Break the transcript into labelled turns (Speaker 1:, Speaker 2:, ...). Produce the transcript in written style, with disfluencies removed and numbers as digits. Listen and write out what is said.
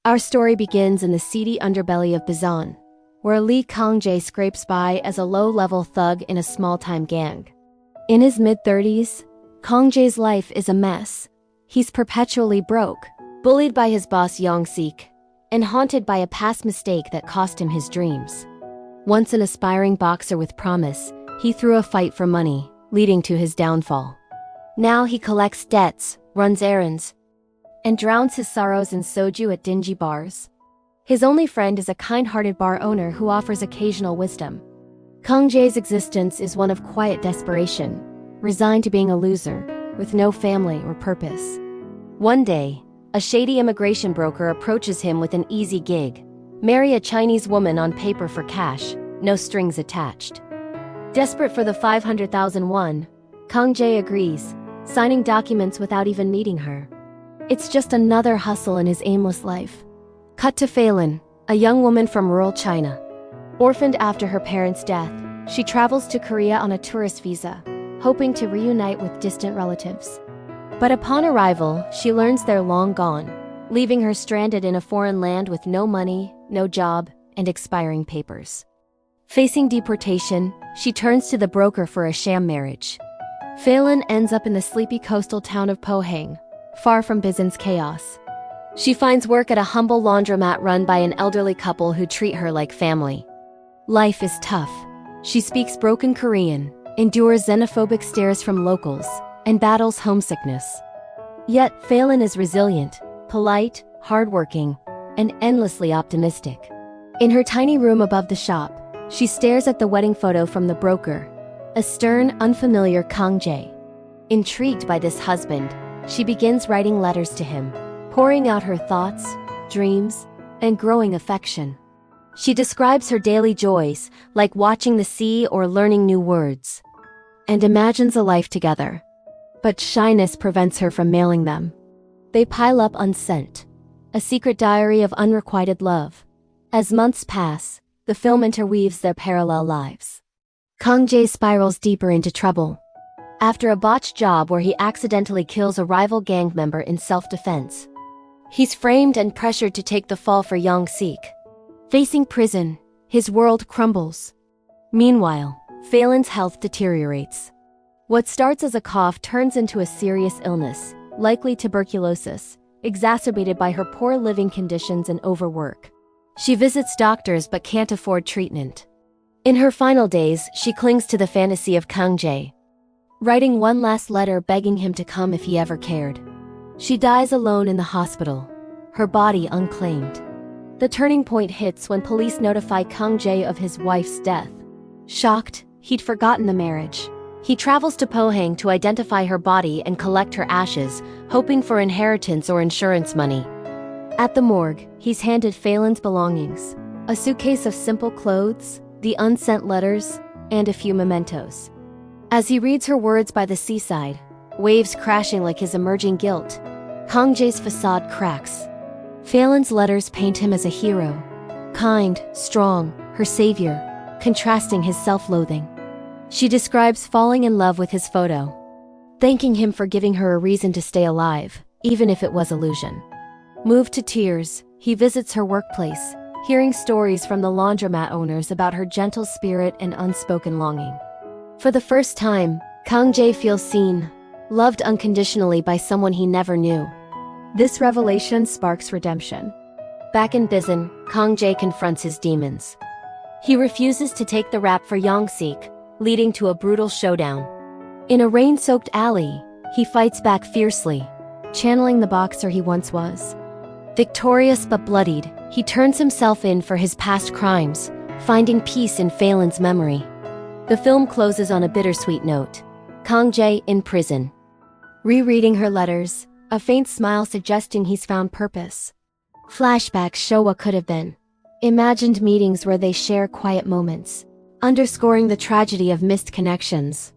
Speaker 1: Our story begins in the seedy underbelly of Busan, where Lee Kang-jae scrapes by as a low-level thug in a small-time gang. In his mid-30s, Kang-jae's life is a mess. He's perpetually broke, bullied by his boss Young-sik, and haunted by a past mistake that cost him his dreams. Once an aspiring boxer with promise, he threw a fight for money, leading to his downfall. Now he collects debts, runs errands, and drowns his sorrows in soju at dingy bars. His only friend is a kind-hearted bar owner who offers occasional wisdom. Kang-jae's existence is one of quiet desperation, resigned to being a loser, with no family or purpose. One day, a shady immigration broker approaches him with an easy gig: marry a Chinese woman on paper for cash, no strings attached. Desperate for the 500,000 won, Kang-jae agrees, signing documents without even meeting her. It's just another hustle in his aimless life. Cut to Failan, a young woman from rural China. Orphaned after her parents' death, she travels to Korea on a tourist visa, hoping to reunite with distant relatives. But upon arrival, she learns they're long gone, leaving her stranded in a foreign land with no money, no job, and expiring papers. Facing deportation, she turns to the broker for a sham marriage. Failan ends up in the sleepy coastal town of Pohang, far from Busan's chaos. She finds work at a humble laundromat run by an elderly couple who treat her like family. Life is tough. She speaks broken Korean, endures xenophobic stares from locals, and battles homesickness. Yet, Failan is resilient, polite, hardworking, and endlessly optimistic. In her tiny room above the shop, she stares at the wedding photo from the broker, a stern, unfamiliar Kang-jae. Intrigued by this husband, she begins writing letters to him, pouring out her thoughts, dreams, and growing affection. She describes her daily joys, like watching the sea or learning new words, and imagines a life together. But shyness prevents her from mailing them. They pile up unsent, a secret diary of unrequited love. As months pass, the film interweaves their parallel lives. Kang-jae spirals deeper into trouble. After a botched job where he accidentally kills a rival gang member in self-defense, he's framed and pressured to take the fall for Young-sik. Facing prison, his world crumbles. Meanwhile, Failan's health deteriorates. What starts as a cough turns into a serious illness, likely tuberculosis, exacerbated by her poor living conditions and overwork. She visits doctors but can't afford treatment. In her final days, she clings to the fantasy of Kang-jae, writing one last letter begging him to come if he ever cared. She dies alone in the hospital, her body unclaimed. The turning point hits when police notify Kang-jae of his wife's death. Shocked, he'd forgotten the marriage. He travels to Pohang to identify her body and collect her ashes, hoping for inheritance or insurance money. At the morgue, he's handed Failan's belongings: a suitcase of simple clothes, the unsent letters, and a few mementos. As he reads her words by the seaside, waves crashing like his emerging guilt, Kang-jae's facade cracks. Failan's letters paint him as a hero, kind, strong, her savior, contrasting his self-loathing. She describes falling in love with his photo, thanking him for giving her a reason to stay alive, even if it was illusion. Moved to tears, he visits her workplace, hearing stories from the laundromat owners about her gentle spirit and unspoken longing. For the first time, Kang-jae feels seen, loved unconditionally by someone he never knew. This revelation sparks redemption. Back in Busan, Kang-jae confronts his demons. He refuses to take the rap for Young-sik, leading to a brutal showdown. In a rain-soaked alley, he fights back fiercely, channeling the boxer he once was. Victorious but bloodied, he turns himself in for his past crimes, finding peace in Failan's memory. The film closes on a bittersweet note: Kang-jae in prison. Rereading her letters, a faint smile suggesting he's found purpose. Flashbacks show what could have been. Imagined meetings where they share quiet moments, underscoring the tragedy of missed connections.